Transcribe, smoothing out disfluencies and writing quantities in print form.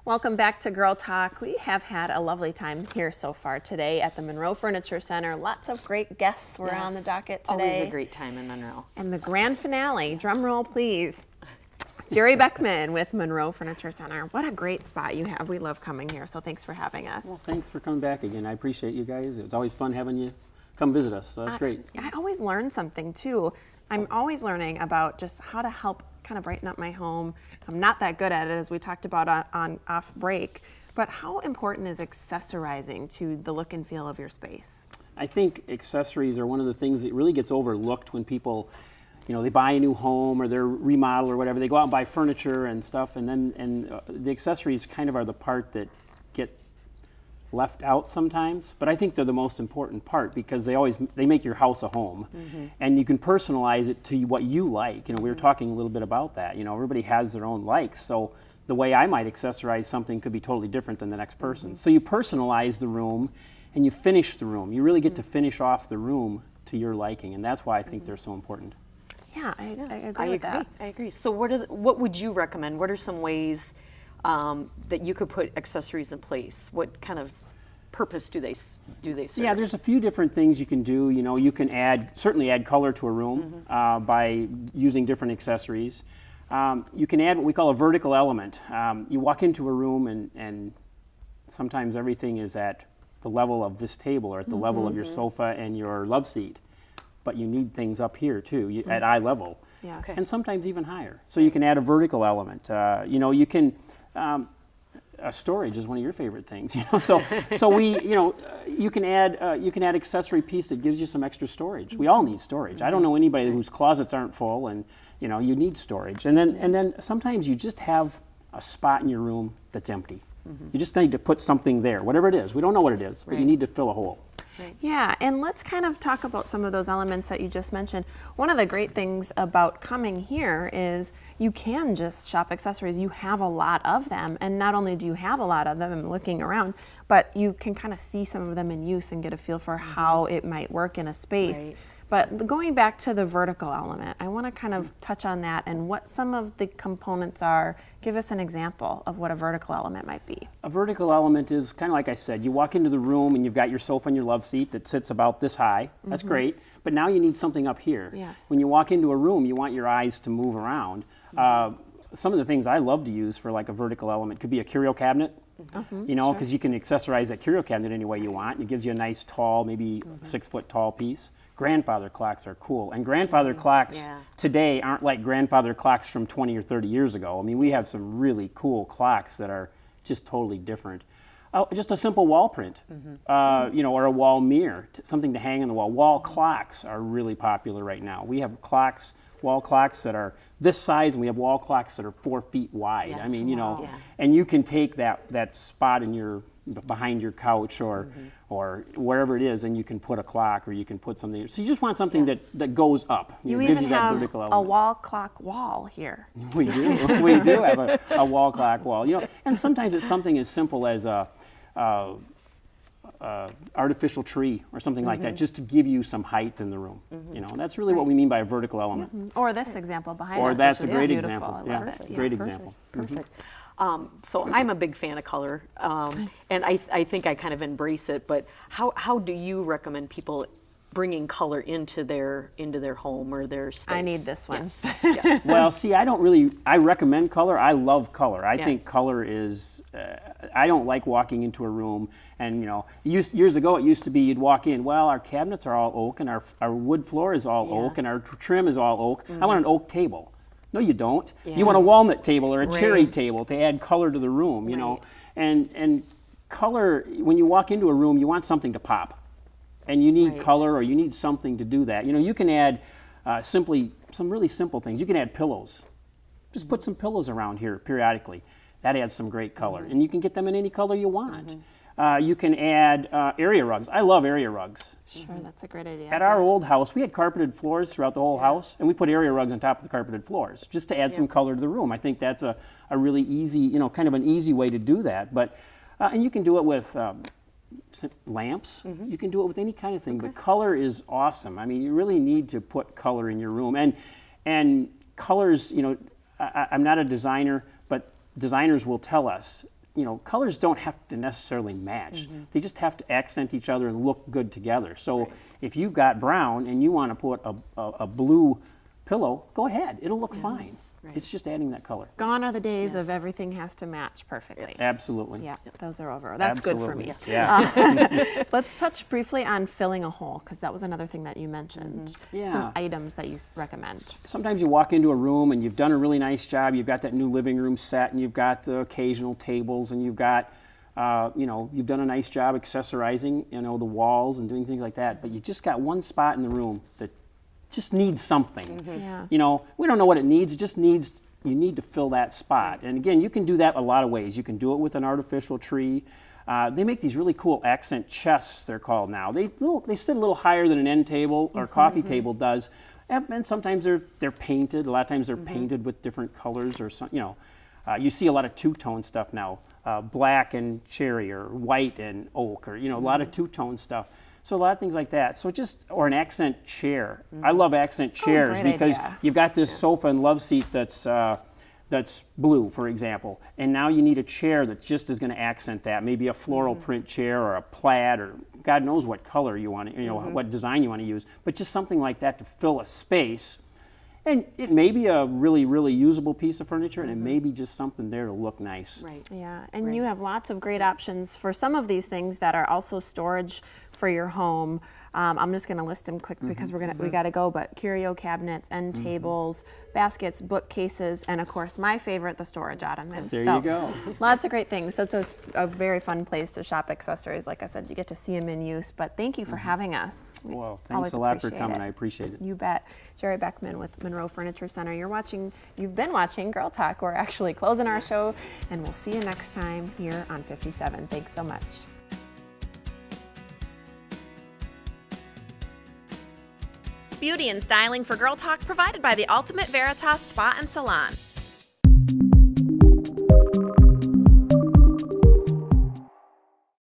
Welcome back to Girl Talk. We have had a lovely time here so far today at the Monroe Furniture Center. Lots of great guests were on the docket today. Always a great time in Monroe. And the grand finale, drum roll please. Jerry Beckman with Monroe Furniture Center. What a great spot you have. We love coming here, so thanks for having us. Well, thanks for coming back again. I appreciate you guys. It's always fun having you come visit us, so that's great. I always learn something too. I'm always learning about just how to help kind of brighten up my home. I'm not that good at it, as we talked about on off break, but how important is accessorizing to the look and feel of your space? I think accessories are one of the things that really gets overlooked when people, you know, they buy a new home or they're remodel or whatever. They go out and buy furniture and stuff, and then the accessories kind of are the part that get left out sometimes, but I think they're the most important part because they make your house a home, and you can personalize it to what you like. You know, we were talking a little bit about that. You know, everybody has their own likes, so the way I might accessorize something could be totally different than the next person. So you personalize the room, and you finish the room. You really get to finish off the room to your liking, and that's why I think they're so important. Yeah, I agree with that. I agree. So what would you recommend? What are some ways that you could put accessories in place? What kind of purpose do they serve? Yeah, there's a few different things you can do. You know, you can certainly add color to a room by using different accessories. You can add what we call a vertical element. You walk into a room and sometimes everything is at the level of this table or at the level of your sofa and your love seat, but you need things up here too, at eye level. Yeah. Okay. And sometimes even higher. So you can add a vertical element. You know, you can. Storage is one of your favorite things, you know. So we, you know, you can add accessory piece that gives you some extra storage. We all need storage. I don't know anybody whose closets aren't full, and you know, you need storage. And then sometimes you just have a spot in your room that's empty. You just need to put something there, whatever it is. We don't know what it is, but you need to fill a hole. Right. Yeah, and let's kind of talk about some of those elements that you just mentioned. One of the great things about coming here is you can just shop accessories. You have a lot of them, and not only do you have a lot of them and looking around, but you can kind of see some of them in use and get a feel for how it might work in a space. Right. But going back to the vertical element, I want to kind of touch on that and what some of the components are. Give us an example of what a vertical element might be. A vertical element is kind of like I said, you walk into the room and you've got your sofa and your love seat that sits about this high. That's great, but now you need something up here. Yes. When you walk into a room, you want your eyes to move around. Some of the things I love to use for like a vertical element could be a curio cabinet. You know, because you can accessorize that curio cabinet any way you want, and it gives you a nice tall, maybe 6 foot tall piece. Grandfather clocks are cool, and grandfather clocks today aren't like grandfather clocks from 20 or 30 years ago. I mean, we have some really cool clocks that are just totally different. Just a simple wall print, you know, or a wall mirror, something to hang on the wall. Wall clocks are really popular right now. We have clocks, wall clocks that are this size, and we have wall clocks that are 4 feet wide. I mean, you know, and you can take that spot in your behind your couch or wherever it is, and you can put a clock or you can put something. So you just want something that goes up. You gives even you that have vertical a element. wall clock wall here. We do. We do have a wall clock wall. You know, and sometimes it's something as simple as a artificial tree or something like that, just to give you some height in the room. You know, and that's really what we mean by a vertical element. Or this example behind Or us. that's a which is great beautiful. example. I Yeah, love it. great example. Perfect. So I'm a big fan of color, and I think I kind of embrace it. But how do you recommend people bringing color into their home or their space? I need this one. Yes. Well, see, I recommend color. I love color. I think color is, I don't like walking into a room and, you know, years ago it used to be you'd walk in, well, our cabinets are all oak and our wood floor is all oak and our trim is all oak. I want an oak table. No, you don't. You want a walnut table or a cherry table to add color to the room, you know. And color, when you walk into a room, you want something to pop. And you need color or you need something to do that. You know, you can add simply some really simple things. You can add pillows. Just put some pillows around here periodically. That adds some great color. And you can get them in any color you want. You can add area rugs. I love area rugs. Sure, that's a great idea. At our old house, we had carpeted floors throughout the whole house, and we put area rugs on top of the carpeted floors just to add some color to the room. I think that's a really easy, you know, kind of an easy way to do that. But and you can do it with lamps. You can do it with any kind of thing. But color is awesome. I mean, you really need to put color in your room, and colors. You know, I'm not a designer, but designers will tell us colors don't have to necessarily match. They just have to accent each other and look good together. So if you've got brown and you want to put a blue pillow, go ahead. It'll look fine. It's just adding that color. Gone are the days of everything has to match perfectly. Absolutely. Yeah, those are over. That's good for me. Yeah. Let's touch briefly on filling a hole, because that was another thing that you mentioned. Yeah. Some items that you recommend. Sometimes you walk into a room and you've done a really nice job. You've got that new living room set, and you've got the occasional tables, and you've got, you've done a nice job accessorizing, the walls and doing things like that. But you just got one spot in the room that just needs something. Yeah. We don't know what it needs. It just needs, you need to fill that spot. And again, you can do that a lot of ways. You can do it with an artificial tree. They make these really cool accent chests, they're called now. They sit a little higher than an end table or coffee table does. And sometimes they're painted. A lot of times they're painted with different colors or some, you see a lot of two-tone stuff now, black and cherry or white and oak, or a lot of two-tone stuff. So a lot of things like that. So or an accent chair. I love accent chairs great because idea. you've got this sofa and love seat that's blue, for example, and now you need a chair that just is going to accent that. Maybe a floral print chair or a plaid, or God knows what color you want, what design you want to use, but just something like that to fill a space. And it may be a really, really usable piece of furniture, and it may be just something there to look nice. Right. Yeah, and you have lots of great options for some of these things that are also storage for your home. I'm just going to list them quick because we got to go. But curio cabinets, end tables, baskets, bookcases, and of course my favorite, the storage ottomans. There you go. Lots of great things. So it's a very fun place to shop accessories. Like I said, you get to see them in use. But thank you for having us. We Well, always thanks a lot for appreciate coming. it. I appreciate it. You bet. Jerry Beckman with Monroe Furniture Center. You've been watching Girl Talk. We're actually closing our show, and we'll see you next time here on 57. Thanks so much. Beauty and styling for Girl Talk provided by the Ultimate Veritas Spa and Salon.